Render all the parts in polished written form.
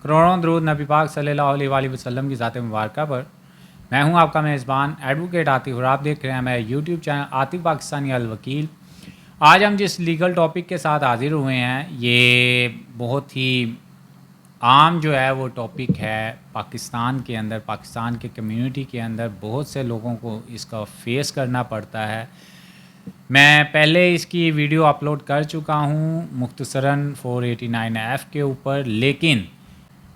کروڑوں درود نبی پاک صلی اللہ علیہ وآلہ وسلم کی ذات مبارکہ پر۔ میں ہوں آپ کا میزبان ایڈوکیٹ عاطف اور آپ دیکھ رہے ہیں میرا یوٹیوب چینل عاطف پاکستانی الوکیل۔ آج ہم جس لیگل ٹاپک کے ساتھ حاضر ہوئے ہیں یہ بہت ہی عام جو ہے وہ ٹاپک ہے پاکستان کے اندر، پاکستان کے کمیونٹی کے اندر بہت سے لوگوں کو اس کا فیس کرنا پڑتا ہے۔ میں پہلے اس کی ویڈیو اپلوڈ کر چکا ہوں مختصراً 489F کے اوپر، لیکن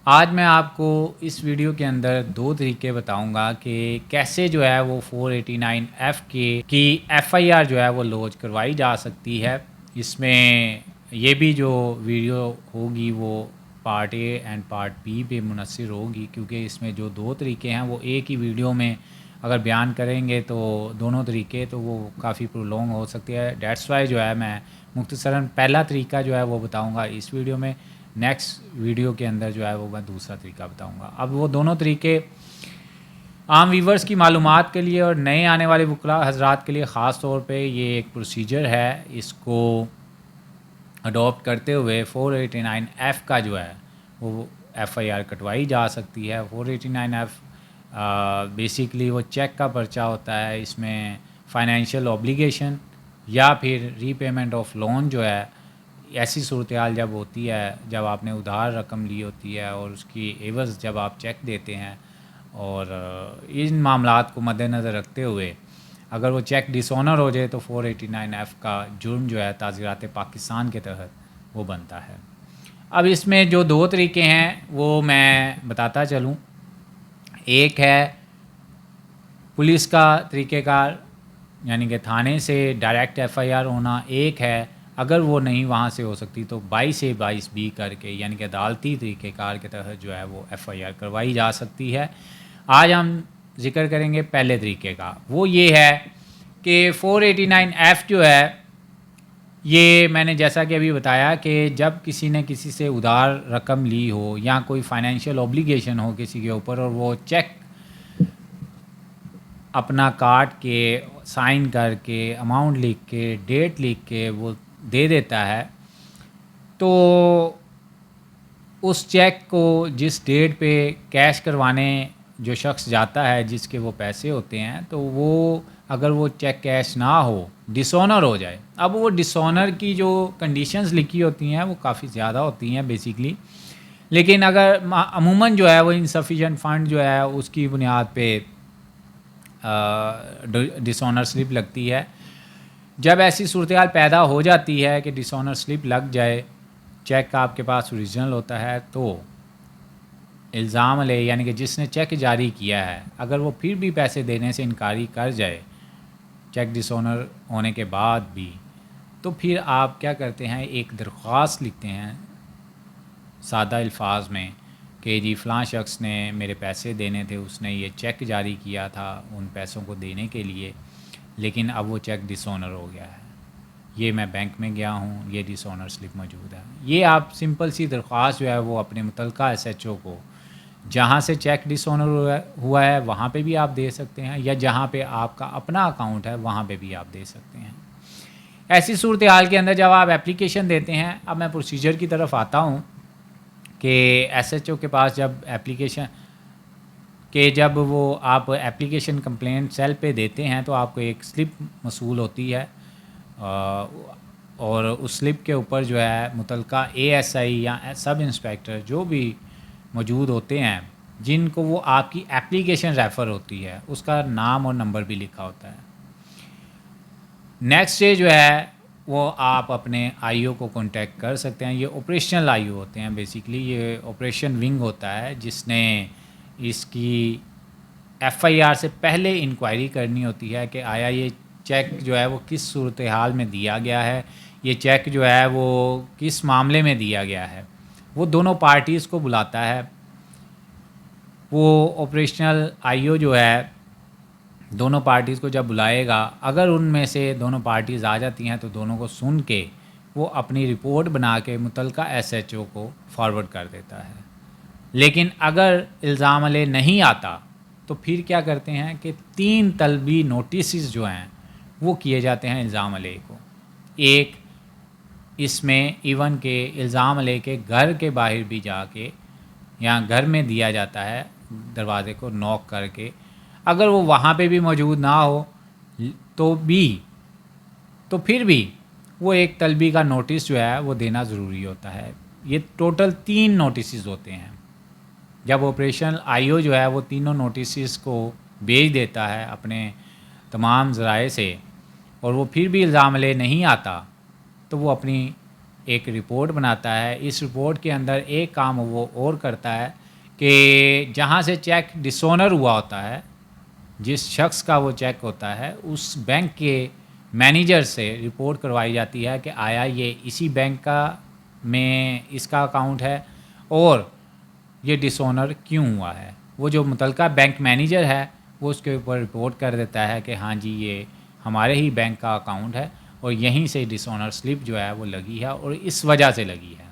آج میں آپ کو اس ویڈیو کے اندر دو طریقے بتاؤں گا کہ کیسے جو ہے وہ 489F کی FIR جو ہے وہ لوج کروائی جا سکتی ہے۔ اس میں یہ بھی جو ویڈیو ہوگی وہ part A and part B پہ منحصر ہوگی، کیونکہ اس میں جو دو طریقے ہیں وہ ایک ہی ویڈیو میں اگر بیان کریں گے تو دونوں طریقے تو وہ کافی پرولونگ ہو سکتی ہے۔ دیٹس وائی جو ہے میں مختصراً پہلا طریقہ جو ہے وہ بتاؤں گا اس ویڈیو میں، نیکسٹ ویڈیو کے اندر جو ہے وہ میں دوسرا طریقہ بتاؤں گا۔ اب وہ دونوں طریقے عام ویورز کی معلومات کے لیے اور نئے آنے والے وکلاء حضرات کے لیے خاص طور پہ یہ ایک پروسیجر ہے، اس کو اڈاپٹ کرتے ہوئے 489F کا جو ہے وہ FIR کٹوائی جا سکتی ہے۔ 489F بیسیکلی وہ چیک کا پرچہ ہوتا ہے، اس میں فائنینشیل اوبلیگیشن یا پھر ری پیمنٹ آف لون جو ہے، ایسی صورتحال جب ہوتی ہے جب آپ نے ادھار رقم لی ہوتی ہے اور اس کی عوض جب آپ چیک دیتے ہیں، اور ان معاملات کو مد نظر رکھتے ہوئے اگر وہ چیک ڈس آنر ہو جائے تو 489F کا جرم جو ہے تعزیرات پاکستان کے تحت وہ بنتا ہے۔ اب اس میں جو دو طریقے ہیں وہ میں بتاتا چلوں۔ ایک ہے پولیس کا طریقہ کار، یعنی کہ تھانے سے ڈائریکٹ FIR ہونا، ایک ہے اگر وہ نہیں وہاں سے ہو سکتی تو 22A22B کر کے یعنی کہ عدالتی طریقہ کار کے تحت جو ہے وہ FIR کروائی جا سکتی ہے۔ آج ہم ذکر کریں گے پہلے طریقے کا، وہ یہ ہے کہ 489F جو ہے یہ میں نے جیسا کہ ابھی بتایا کہ جب کسی نے کسی سے ادھار رقم لی ہو یا کوئی فائنینشیل اوبلیگیشن ہو کسی کے اوپر اور وہ چیک اپنا کاٹ کے سائن کر کے اماؤنٹ لکھ کے ڈیٹ لکھ کے وہ دے دیتا ہے، تو اس چیک کو جس ڈیٹ پہ کیش کروانے جو شخص جاتا ہے جس کے وہ پیسے ہوتے ہیں، تو وہ اگر وہ چیک کیش نہ ہو، ڈس آنر ہو جائے۔ اب وہ ڈس آنر کی جو کنڈیشنز لکھی ہوتی ہیں وہ کافی زیادہ ہوتی ہیں بیسیکلی، لیکن اگر عموماً جو ہے وہ انسفیشینٹ فنڈ جو ہے اس کی بنیاد پہ ڈس آنر سلپ لگتی ہے۔ جب ایسی صورتحال پیدا ہو جاتی ہے کہ ڈس آنر سلپ لگ جائے، چیک آپ کے پاس اوریجنل ہوتا ہے، تو الزام علیہ یعنی کہ جس نے چیک جاری کیا ہے اگر وہ پھر بھی پیسے دینے سے انکاری کر جائے چیک ڈس آنر ہونے کے بعد بھی، تو پھر آپ کیا کرتے ہیں، ایک درخواست لکھتے ہیں سادہ الفاظ میں کہ جی فلاں شخص نے میرے پیسے دینے تھے، اس نے یہ چیک جاری کیا تھا ان پیسوں کو دینے کے لیے، لیکن اب وہ چیک ڈس آنر ہو گیا ہے، یہ میں بینک میں گیا ہوں، یہ ڈس آنر سلپ موجود ہے۔ یہ آپ سمپل سی درخواست جو ہے وہ اپنے متعلقہ SHO کو جہاں سے چیک ڈس آنر ہوا ہے وہاں پہ بھی آپ دے سکتے ہیں، یا جہاں پہ آپ کا اپنا اکاؤنٹ ہے وہاں پہ بھی آپ دے سکتے ہیں۔ ایسی صورتحال کے اندر جب آپ اپلیکیشن دیتے ہیں، اب میں پروسیجر کی طرف آتا ہوں کہ SHO کے پاس جب اپلیکیشن کہ جب وہ آپ اپلیکیشن کمپلینٹ سیل پہ دیتے ہیں تو آپ کو ایک سلپ موصول ہوتی ہے، اور اس سلپ کے اوپر جو ہے متعلقہ ASI یا سب انسپیکٹر جو بھی موجود ہوتے ہیں جن کو وہ آپ کی اپلیکیشن ریفر ہوتی ہے، اس کا نام اور نمبر بھی لکھا ہوتا ہے۔ نیکسٹ ڈے جو ہے وہ آپ اپنے IO کو کانٹیکٹ کر سکتے ہیں۔ یہ آپریشنل IO ہوتے ہیں، بیسیکلی یہ آپریشن ونگ ہوتا ہے جس نے اس کی FIR سے پہلے انکوائری کرنی ہوتی ہے کہ آیا یہ چیک جو ہے وہ کس صورتحال میں دیا گیا ہے، یہ چیک جو ہے وہ کس معاملے میں دیا گیا ہے۔ وہ دونوں پارٹیز کو بلاتا ہے، وہ آپریشنل IO جو ہے دونوں پارٹیز کو جب بلائے گا، اگر ان میں سے دونوں پارٹیز آ جاتی ہیں تو دونوں کو سن کے وہ اپنی رپورٹ بنا کے متعلقہ SHO کو فارورڈ کر دیتا ہے۔ لیکن اگر الزام علیہ نہیں آتا تو پھر کیا کرتے ہیں کہ 3 طلبی نوٹسز جو ہیں وہ کیے جاتے ہیں الزام علیہ کو۔ ایک اس میں ایون کہ الزام علیہ کے گھر کے باہر بھی جا کے یا گھر میں دیا جاتا ہے دروازے کو نوک کر کے، اگر وہ وہاں پہ بھی موجود نہ ہو تو پھر بھی وہ ایک طلبی کا نوٹس جو ہے وہ دینا ضروری ہوتا ہے۔ یہ ٹوٹل 3 نوٹسز ہوتے ہیں۔ جب آپریشنل آئی او جو ہے وہ تینوں نوٹسز کو بھیج دیتا ہے اپنے تمام ذرائع سے، اور وہ پھر بھی الزام علیہ نہیں آتا، تو وہ اپنی ایک رپورٹ بناتا ہے۔ اس رپورٹ کے اندر ایک کام وہ اور کرتا ہے کہ جہاں سے چیک ڈس آنر ہوا ہوتا ہے، جس شخص کا وہ چیک ہوتا ہے، اس بینک کے مینیجر سے رپورٹ کروائی جاتی ہے کہ آیا یہ اسی بینک کا میں اس کا اکاؤنٹ ہے اور یہ ڈس آنر کیوں ہوا ہے۔ وہ جو متعلقہ بینک مینیجر ہے وہ اس کے اوپر رپورٹ کر دیتا ہے کہ ہاں جی یہ ہمارے ہی بینک کا اکاؤنٹ ہے اور یہیں سے ڈس آنر سلپ جو ہے وہ لگی ہے اور اس وجہ سے لگی ہے۔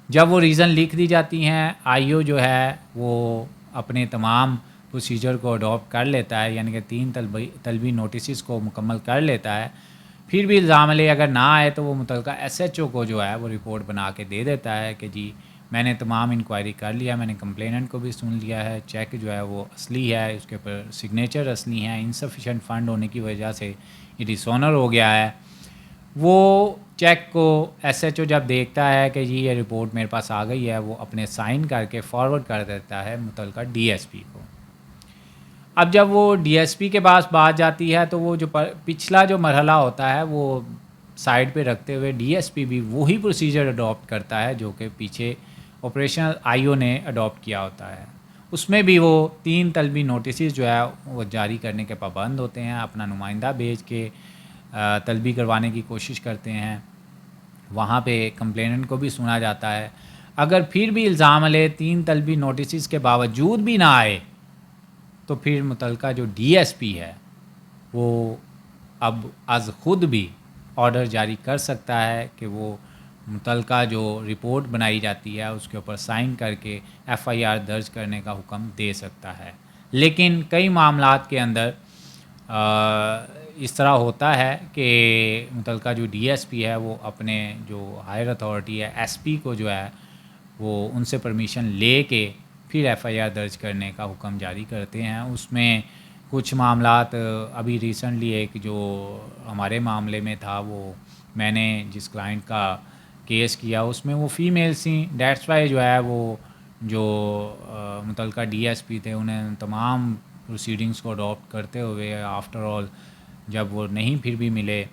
جب وہ ریزن لکھ دی جاتی ہیں، آئی او جو ہے وہ اپنے تمام پروسیجر کو اڈاپٹ کر لیتا ہے، یعنی کہ 3 طلبی نوٹسز کو مکمل کر لیتا ہے۔ پھر بھی الزام علیہ اگر نہ آئے تو وہ متعلقہ ایس ایچ او کو جو ہے وہ رپورٹ بنا کے دے دیتا ہے کہ جی میں نے تمام انکوائری کر لیا، میں نے کمپلیننٹ کو بھی سن لیا ہے، چیک جو ہے وہ اصلی ہے، اس کے اوپر سگنیچر اصلی ہیں، انسفیشینٹ فنڈ ہونے کی وجہ سے یہ ڈس آنر ہو گیا ہے۔ وہ چیک کو ایس ایچ او جب دیکھتا ہے کہ جی یہ رپورٹ میرے پاس آ گئی ہے، وہ اپنے سائن کر کے فارورڈ کر دیتا ہے متعلقہ ڈی ایس پی کو۔ اب جب وہ ڈی ایس پی کے پاس بات جاتی ہے تو وہ جو پچھلا جو مرحلہ ہوتا ہے وہ سائڈ پہ رکھتے ہوئے ڈی ایس پی بھی وہی پروسیجر اڈاپٹ کرتا ہے جو کہ پیچھے آپریشنل آئی او نے اڈاپٹ کیا ہوتا ہے۔ اس میں بھی وہ 3 طلبی نوٹسز جو ہے وہ جاری کرنے کے پابند ہوتے ہیں، اپنا نمائندہ بھیج کے طلبی کروانے کی کوشش کرتے ہیں، وہاں پہ کمپلیننٹ کو بھی سنا جاتا ہے۔ اگر پھر بھی الزام علیہ 3 طلبی نوٹسز کے باوجود بھی نہ آئے تو پھر متعلقہ جو ڈی ایس پی ہے وہ اب از خود بھی آرڈر جاری کر سکتا ہے کہ وہ متعلقہ جو رپورٹ بنائی جاتی ہے اس کے اوپر سائن کر کے ایف آئی آر درج کرنے کا حکم دے سکتا ہے۔ لیکن کئی معاملات کے اندر اس طرح ہوتا ہے کہ متعلقہ جو ڈی ایس پی ہے وہ اپنے جو ہائر اتھارٹی ہے ایس پی کو جو ہے وہ ان سے پرمیشن لے کے پھر ایف آئی آر درج کرنے کا حکم جاری کرتے ہیں۔ اس میں کچھ معاملات ابھی ریسنٹلی ایک جو ہمارے معاملے میں تھا، وہ میں نے جس کلائنٹ کا کیس کیا اس میں وہ فیمیلس تھیں، دیٹس وائی جو ہے وہ جو متعلقہ ڈی ایس پی تھے انہیں تمام پروسیڈنگس کو اڈاپٹ کرتے ہوئے آفٹر آل جب وہ نہیں پھر بھی ملے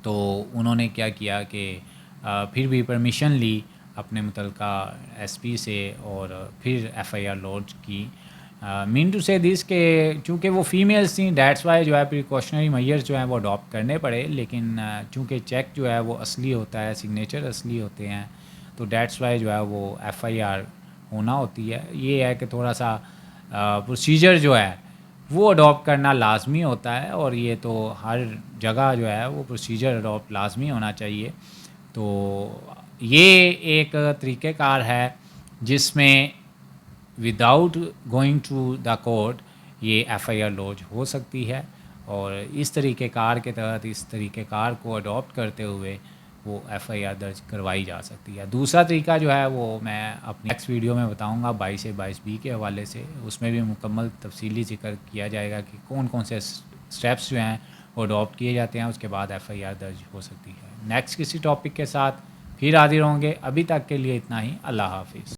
تو انہوں نے کیا کیا کہ پھر بھی پرمیشن لی اپنے متعلقہ ایس پی سے اور پھر ایف آئی آر لانچ کی۔ مین ٹو سے دس کہ چونکہ وہ فیمیلس تھیں دیٹس وائی جو ہے پریکاشنری میئرز جو ہیں وہ اڈاپٹ کرنے پڑے، لیکن چونکہ چیک جو ہے وہ اصلی ہوتا ہے، سگنیچر اصلی ہوتے ہیں، تو دیٹس وائی جو ہے وہ ایف آئی آر ہونا ہوتی ہے۔ یہ ہے کہ تھوڑا سا پروسیجر جو ہے وہ اڈاپٹ کرنا لازمی ہوتا ہے، اور یہ تو ہر جگہ جو ہے وہ پروسیجر اڈاپٹ لازمی ہونا چاہیے۔ تو یہ ایک طریقہ کار ہے جس میں without going to the court یہ ایف آئی آر لانچ ہو سکتی ہے، اور اس طریقہ کار کے تحت اس طریقہ کار کو اڈاپٹ کرتے ہوئے وہ ایف آئی آر درج کروائی جا سکتی ہے۔ دوسرا طریقہ جو ہے وہ میں اپنی نیکسٹ ویڈیو میں بتاؤں گا 22A/22B کے حوالے سے، اس میں بھی مکمل تفصیلی ذکر کیا جائے گا کہ کون کون سے سٹیپس جو ہیں وہ اڈاپٹ کیے جاتے ہیں، اس کے بعد ایف آئی آر درج ہو سکتی ہے۔ نیکسٹ کسی ٹاپک کے ساتھ پھر حاضر ہوں گے، ابھی تک کے لیے اتنا ہی، اللہ حافظ۔